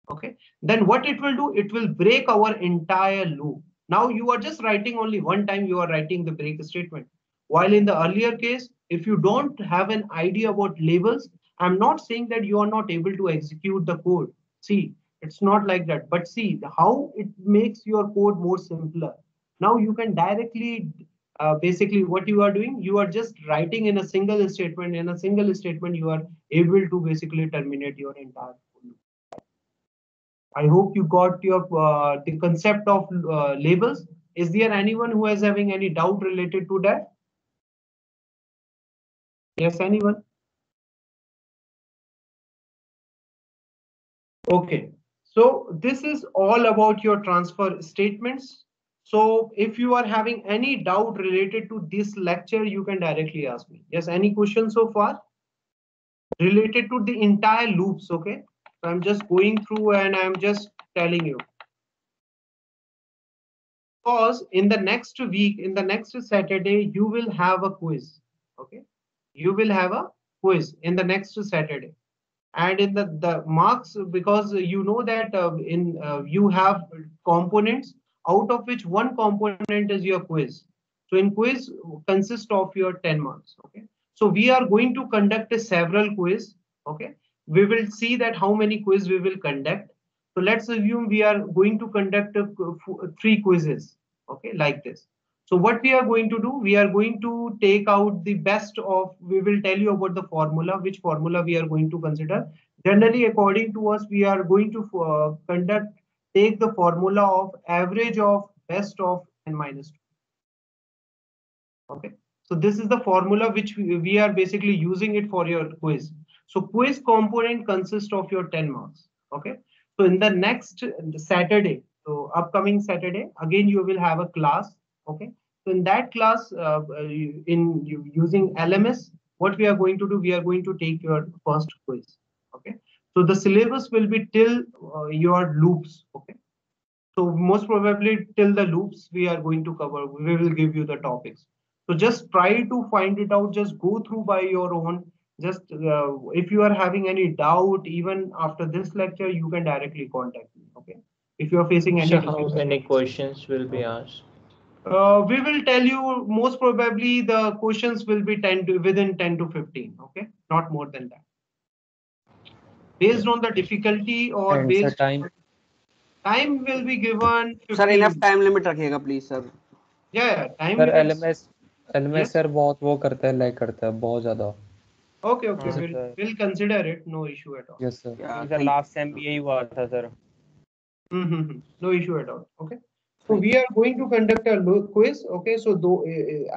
Okay, then what it will do, it will break our entire loop. Now you are just writing only one time, you are writing the break statement. While in the earlier case, if you don't have an idea about labels, I'm not saying that you are not able to execute the code. See, it's not like that, but see how it makes your code more simpler. Now you can directly, basically what you are doing, you are just writing in a single statement. In a single statement, you are able to basically terminate your entire loop. I hope you got your the concept of labels. Is there anyone who is having any doubt related to that? Yes, anyone? Okay, so this is all about your transfer statements. So if you are having any doubt related to this lecture, you can directly ask me. Yes, any questions so far related to the entire loops? Okay, so I'm just going through and I'm just telling you. Because in the next week, in the next Saturday, you will have a quiz. Okay, you will have a quiz in the next Saturday, and in the marks, because you know that you have components, out of which one component is your quiz. So in quiz consists of your 10 marks. Okay, so we are going to conduct a several quiz. Okay, we will see that how many quiz we will conduct. So let's assume we are going to conduct 3 quizzes, okay, like this. So what we are going to do, we are going to take out the best of, we will tell you about the formula, which formula we are going to consider. Generally, according to us, we are going to take the formula of average of best of n minus 2. Okay, so this is the formula which we are basically using it for your quiz. So quiz component consists of your 10 marks. Okay, so in the next Saturday, so upcoming Saturday, again you will have a class. Okay, so in that class, using LMS, what we are going to do, we are going to take your first quiz. Okay, so the syllabus will be till your loops. Okay, so most probably till the loops we are going to cover, we will give you the topics. So just try to find it out, just go through by your own. Just if you are having any doubt, even after this lecture, you can directly contact me. Okay, if you are facing any So how many questions will be asked? we will tell you, most probably the questions will be within 10 to 15. Okay, not more than that, based on the difficulty, or And based time will be given 15. Sir enough time limit रखिएगा please sir. Yeah, time sir limits. LMS Yes. Sir बहुत वो करता है, like करता है बहुत ज्यादा. Okay, Yes, we'll consider it. No issue at all. Yes sir. Sir last time भी यही हुआ था sir. No issue at all. Okay. So we are going to conduct a quiz. Okay. So though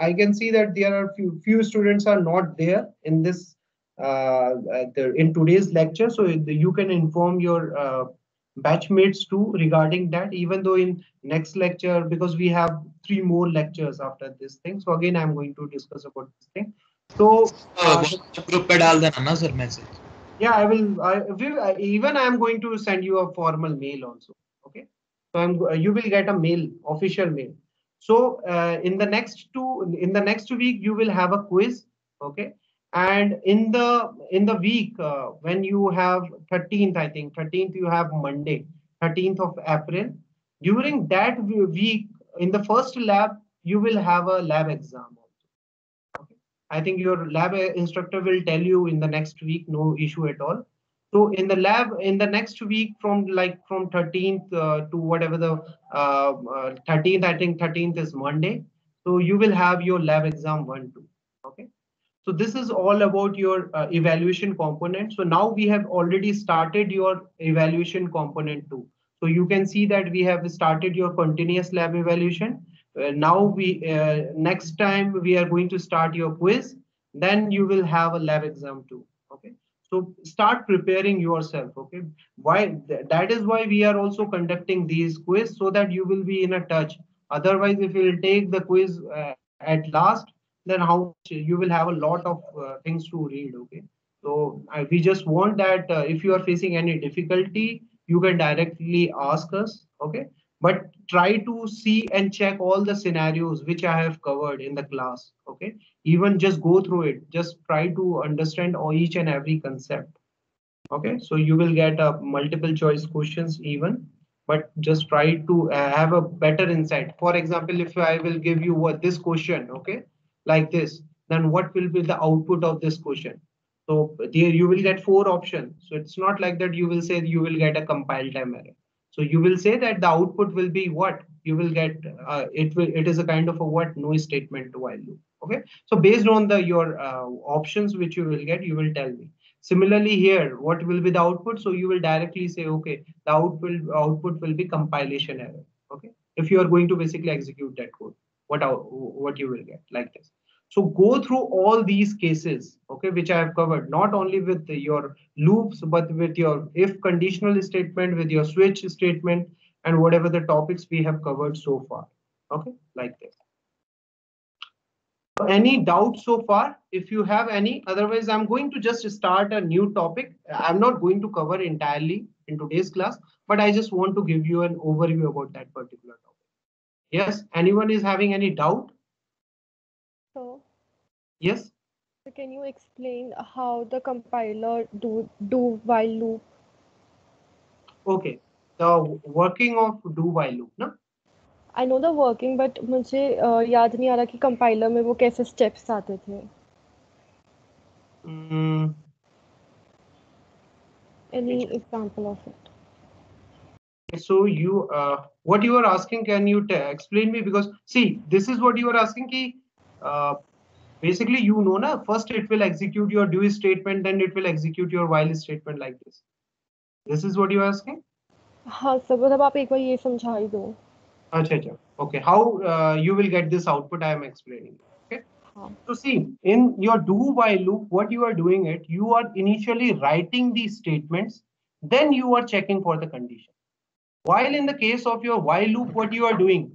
I can see that there are few students are not there in this in today's lecture. So you can inform your batchmates too regarding that. Even though in next lecture, because we have 3 more lectures after this thing. So again, I'm going to discuss about this thing. So group पे डाल देना ना sir message. Yeah, I will. Even I am going to send you a formal mail also. Okay, so you will get a mail, official mail. So in the next week you will have a quiz, okay? And in the week when you have 13th, I think 13th you have Monday, 13th of April. During that week, in the first lab, you will have a lab exam. Okay. I think your lab instructor will tell you in the next week, no issue at all. So in the lab, in the next week, from 13th to whatever the 13th, I think 13th is Monday. So you will have your lab exam 1-2. Okay. So this is all about your evaluation component. So now we have already started your evaluation component 2. So you can see that we have started your continuous lab evaluation. Now next time we are going to start your quiz. Then you will have a lab exam too. Okay. So start preparing yourself. Okay. That is why we are also conducting these quiz, so that you will be in a touch. Otherwise, if you will take the quiz at last, then how you will have a lot of things to read. Okay. So we just want that if you are facing any difficulty, you can directly ask us. Okay. But try to see and check all the scenarios which I have covered in the class. Okay. Even just go through it. Just try to understand each and every concept. Okay. So you will get multiple choice questions even, but just try to have a better insight. For example, if I will give you this question, okay, like this, then what will be the output of this question? So there you will get 4 options. So it's not like that you will say you will get a compile time error. So you will say that the output will be what you will get. It is a kind of a what no statement while loop. Okay. So based on your options which you will get, you will tell me. Similarly here, what will be the output? So you will directly say, okay, the output will be compilation error. Okay. If you are going to basically execute that code, what you will get like this. So go through all these cases, okay, which I have covered, not only with your loops, but with your if conditional statement, with your switch statement, and whatever the topics we have covered so far. Okay, like this. Any doubts so far? If you have any, otherwise I'm going to just start a new topic. I'm not going to cover entirely in today's class, but I just want to give you an overview about that particular topic. Yes, anyone is having any doubt? So, yes. So can you explain how the compiler do while loop? Okay, the working of do while loop, na? I know the working, but मुझे याद नहीं आ रहा कि compiler में वो कैसे steps आते थे. Any example of it? So you, what you are asking, can you explain me? Because see, this is what you are asking. Ki, basically, you know, na, first it will execute your do statement, then it will execute your while statement like this. This is what you are asking? हाँ sir, मतलब आप एक बार ये समझा ही दो. अच्छा अच्छा. Okay, how you will get this output? I am explaining. Okay. So see, in your do while loop, what you are doing it, you are initially writing these statements, then you are checking for the condition. While in the case of your while loop, what you are doing,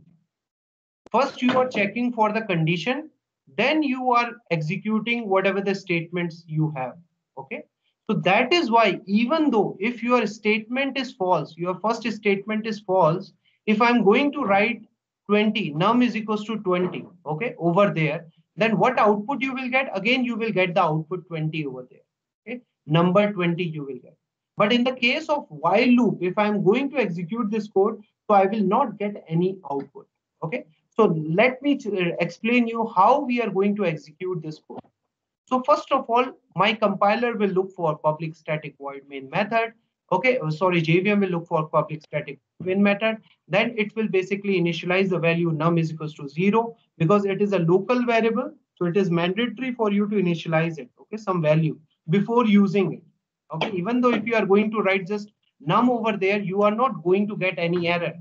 first you are checking for the condition, then you are executing whatever the statements you have. Okay. So that is why, even though if your statement is false, your first statement is false, if I'm going to write 20, num is equals to 20, okay, over there, then what output you will get? Again, you will get the output 20 over there. Okay, number 20 you will get. But in the case of while loop, if I'm going to execute this code, so I will not get any output. Okay, so let me explain you how we are going to execute this code. So first of all, my compiler will look for public static void main method. Okay, sorry, JVM will look for public static main method. Then it will basically initialize the value num is equals to 0 because it is a local variable. So it is mandatory for you to initialize it, okay, some value before using it. Okay, even though if you are going to write just num over there, you are not going to get any error.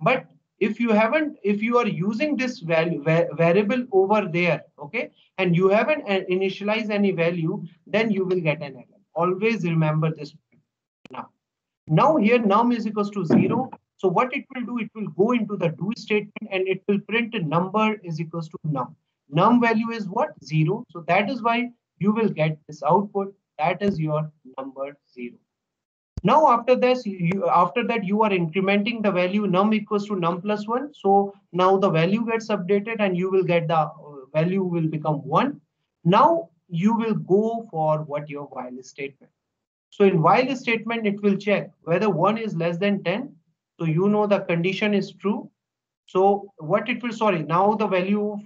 But if you are using this variable over there, okay, and you haven't initialized any value, then you will get an error. Always remember this. Now here num is equals to 0. So what it will do, it will go into the do statement and it will print a number is equals to num. Num value is what? 0. So that is why you will get this output. That is your number 0. Now after this, after that you are incrementing the value num equals to num plus 1. So now the value gets updated and you will get the value will become 1. Now you will go for what your while statement. So in while statement, it will check whether 1 is less than 10. So you know the condition is true. So what it will, sorry, now the value of,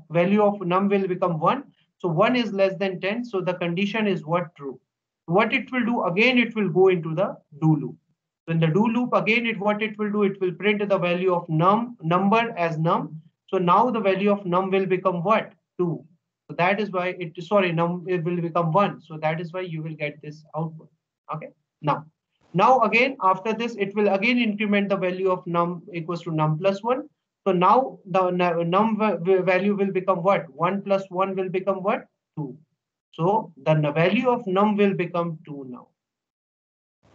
value of num will become 1. So 1 is less than 10. So the condition is what? True. What it will do, again, it will go into the do loop. So in the do loop, again, what it will do, it will print the value of number as num. So now the value of num will become what? 2. So that is why num it will become 1. So that is why you will get this output. Okay. Now again, after this, it will again increment the value of num equals to num plus 1. So now the num value will become what? 1 plus 1 will become what? 2. So the value of num will become 2 now.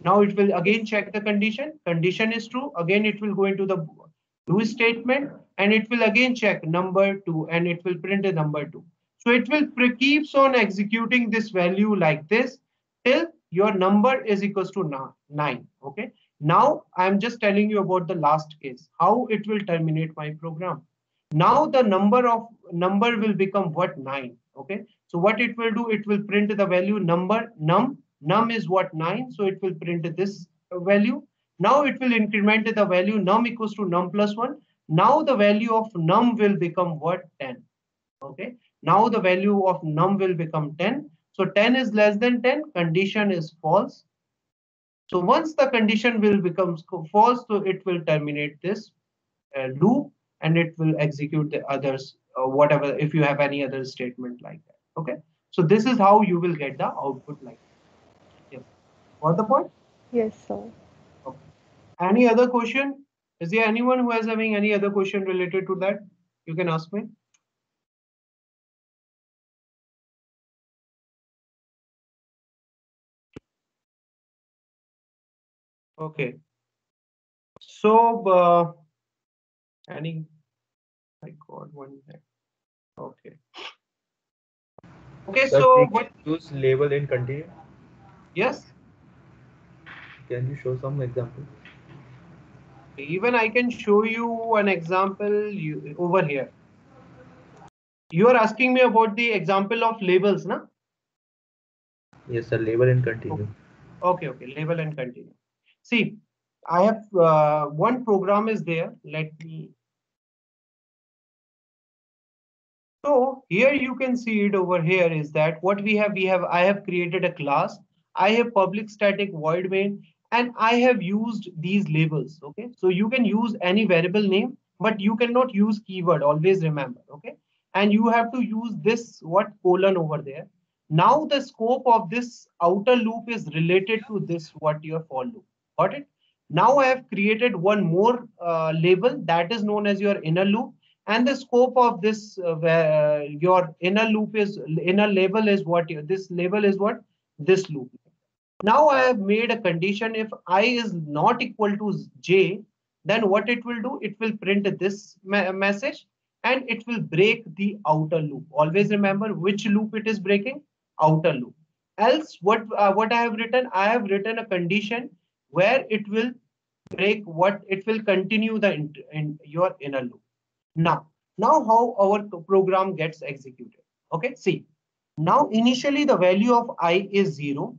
Now it will again check the condition. Condition is true. Again, it will go into the do statement and it will again check number 2 and it will print a number 2. So it will keeps on executing this value like this till your number is equals to 9. Okay. Now I'm just telling you about the last case, how it will terminate my program. Now the number will become what? 9. Okay. So what it will do, it will print the value num is what? 9. So it will print this value. Now it will increment the value num equals to num plus 1. Now the value of num will become what? 10. Okay. Now the value of num will become 10. So 10 is less than 10. Condition is false. So once the condition will become false, so it will terminate this loop and it will execute the others, whatever, if you have any other statement like that. Okay. So this is how you will get the output like that. Yeah. Got the point? Yes, sir. Okay. Any other question? Is there anyone who is having any other question related to that? You can ask me. Okay. So, I got one there. Okay. Okay, Sir, so we what? can use label in continue. Yes. Can you show some example? Even I can show you an example over here. You are asking me about the example of labels, na? Yes, sir. Label and continue. Okay. Label and continue. See, I have one program is there. Let me. So here you can see it over here is that what we have, I have created a class. I have public static void main and I have used these labels. Okay. So you can use any variable name, but you cannot use keyword. Always remember. Okay. And you have to use this colon over there. Now the scope of this outer loop is related to this your for loop. Got it? Now I have created one more label that is known as your inner loop. And the scope of this your inner label is what? This label is what? This loop. Now I have made a condition. If I is not equal to j, then what it will do? It will print this message and it will break the outer loop. Always remember which loop it is breaking? Outer loop. Else what I have written? I have written a condition where it will break what? It will continue in your inner loop. Now how our program gets executed. Okay, see. Now initially the value of I is 0.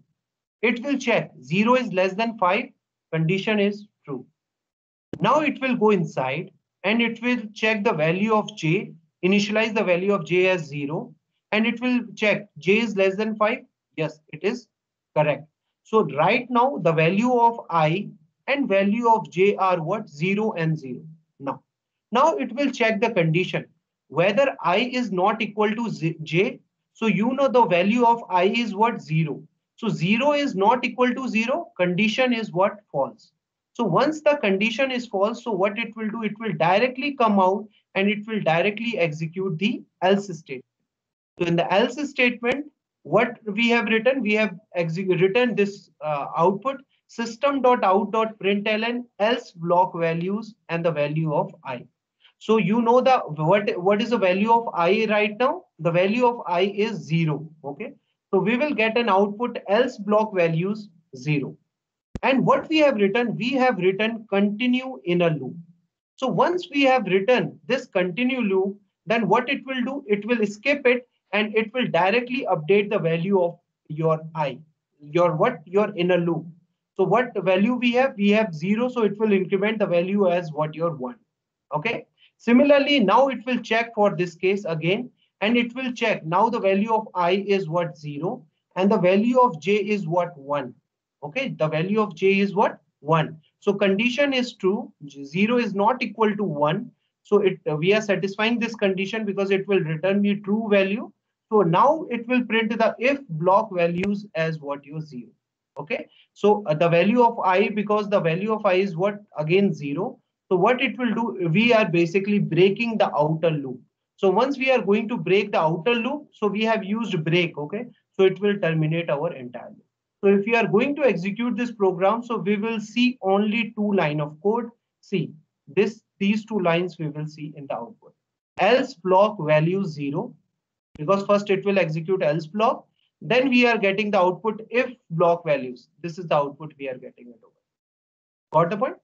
It will check 0 is less than 5. Condition is true. Now it will go inside and it will check the value of j, initialize the value of j as 0, and it will check j is less than 5. Yes, it is correct. So right now the value of I and value of j are what? 0 and 0. Now it will check the condition whether I is not equal to j. So you know the value of I is what? 0. So 0 is not equal to 0. Condition is what? False. So once the condition is false, so what it will do? It will directly come out and it will directly execute the else statement. So in the else statement, what we have written? We have written this output system.out.println else block values and the value of I. So you know the what is the value of I right now? The value of I is 0. Okay. So we will get an output else block values 0. And what we have written continue inner loop. So once we have written this continue loop, then what it will do, it will skip it and it will directly update the value of your I, your inner loop. So what value we have? We have 0, so it will increment the value as what your 1. Okay. Similarly, now it will check for this case again, and it will check now the value of I is what 0 and the value of j is what 1. Okay, the value of j is what 1. So condition is true, 0 is not equal to 1. So we are satisfying this condition because it will return me true value. So now it will print the if block values as what your 0. Okay, so the value of I, because the value of I is what again 0. So what it will do, we are basically breaking the outer loop. So once we are going to break the outer loop, so we have used break. Okay, so it will terminate our entire loop. So if we are going to execute this program, so we will see only 2 lines of code. See these 2 lines we will see in the output. Else block value 0, because first it will execute else block. Then we are getting the output if block values. This is the output we are getting it over. Got the point?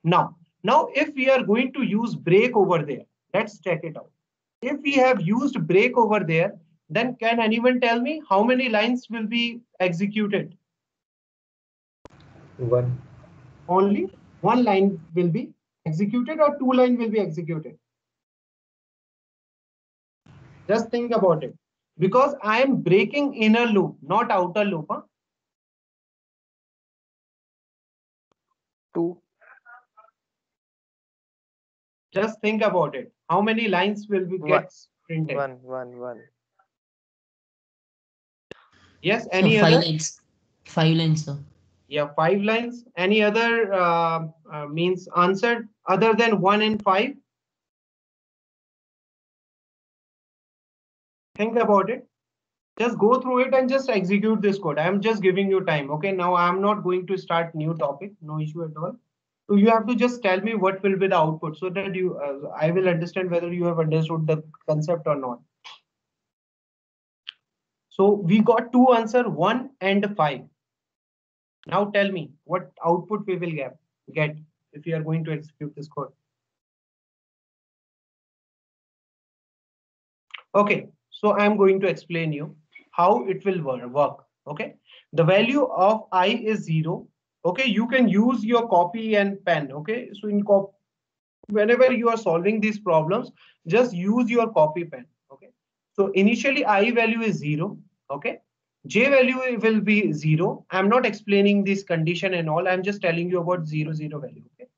Now if we are going to use break over there, let's check it out. If we have used break over there, then can anyone tell me how many lines will be executed? 1. Only 1 line will be executed, or 2 lines will be executed? Just think about it, because I am breaking inner loop, not outer loop. Huh? 2. Just think about it. How many lines will be get printed? 1. Yes. Any so 5 other? lines. 5 lines, sir. Yeah, 5 lines. Any other means answered other than 1 and 5? Think about it. Just go through it and just execute this code. I am just giving you time. Okay, now I am not going to start new topic. No issue at all. So you have to just tell me what will be the output, so that I will understand whether you have understood the concept or not. So we got 2 answers, 1 and 5. Now tell me what output we will get if you are going to execute this code. Okay, so I am going to explain you how it will work. Okay, the value of I is 0. Okay, you can use your copy and pen. Okay, so whenever you are solving these problems, just use your copy pen. Okay, so initially I value is 0. Okay, j value will be 0. I'm not explaining this condition and all. I'm just telling you about 0 value. Okay,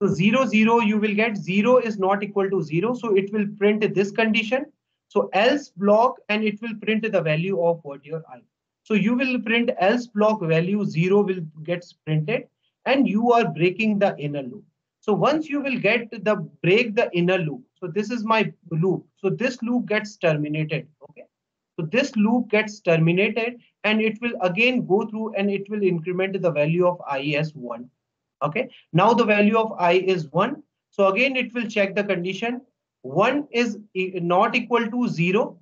so 0 you will get 0 is not equal to 0, so it will print this condition. So else block, and it will print the value of what your I. So you will print else block value 0 will gets printed, and you are breaking the inner loop. So once you will get the break the inner loop, so this is my loop. So this loop gets terminated. Okay. So this loop gets terminated, and it will again go through and it will increment the value of I as 1. Okay. Now the value of I is 1. So again, it will check the condition. 1 is not equal to 0.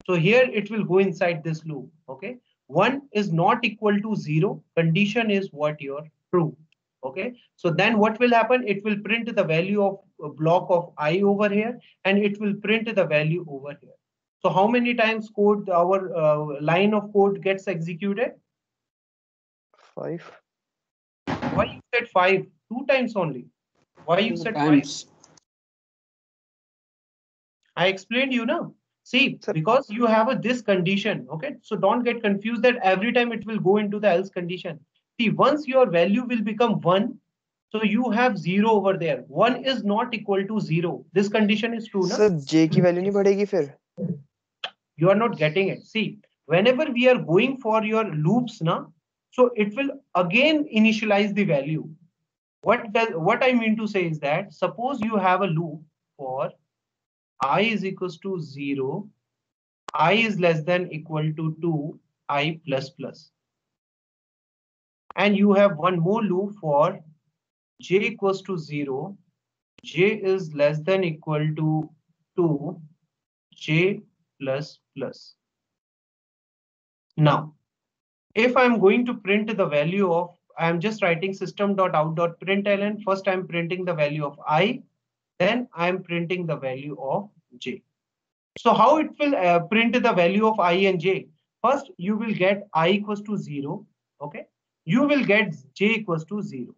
So here it will go inside this loop. Okay. 1 is not equal to 0. Condition is what your true. Okay. So then what will happen? It will print the value of a block of I over here, and it will print the value over here. So how many times code our line of code gets executed? 5. Why you said 5? 2 times only. Why you said 5? I explained you now. See, because you have this condition. Okay, so don't get confused that every time it will go into the else condition. See, once your value will become 1, so you have 0 over there. 1 is not equal to 0. This condition is true. Sir, j की value नहीं बढ़ेगी फिर? You are not getting it. See, whenever we are going for your loops now, so it will again initialize the value. What I mean to say is that suppose you have a loop for I is equals to 0, I is less than equal to 2, I plus plus. And you have one more loop for j equals to 0, j is less than equal to 2, j plus plus. Now, if I'm going to print the value of I'm just writing system.out.println. First, I'm printing the value of I, then I'm printing the value of j. So how it will print the value of I and j? First, you will get I equals to 0. Okay. You will get j equals to 0.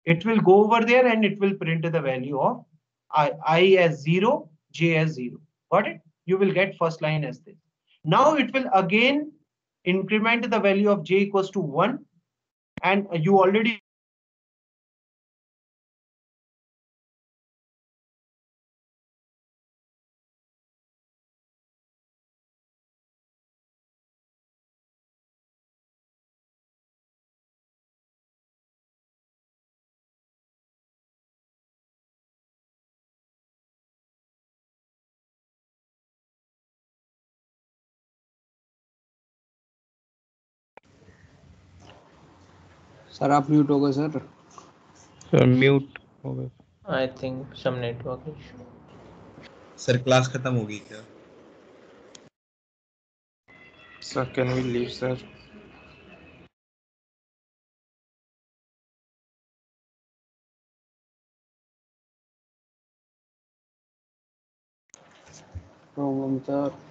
It will go over there and it will print the value of I as 0, j as 0. Got it? You will get first line as this. Now it will again increment the value of j equals to 1. And you already sir आप mute हो गए sir. Sir mute हो गए। I think some network issue. Sir class खत्म हो गई क्या? Sir, can we leave, sir? Problem sir.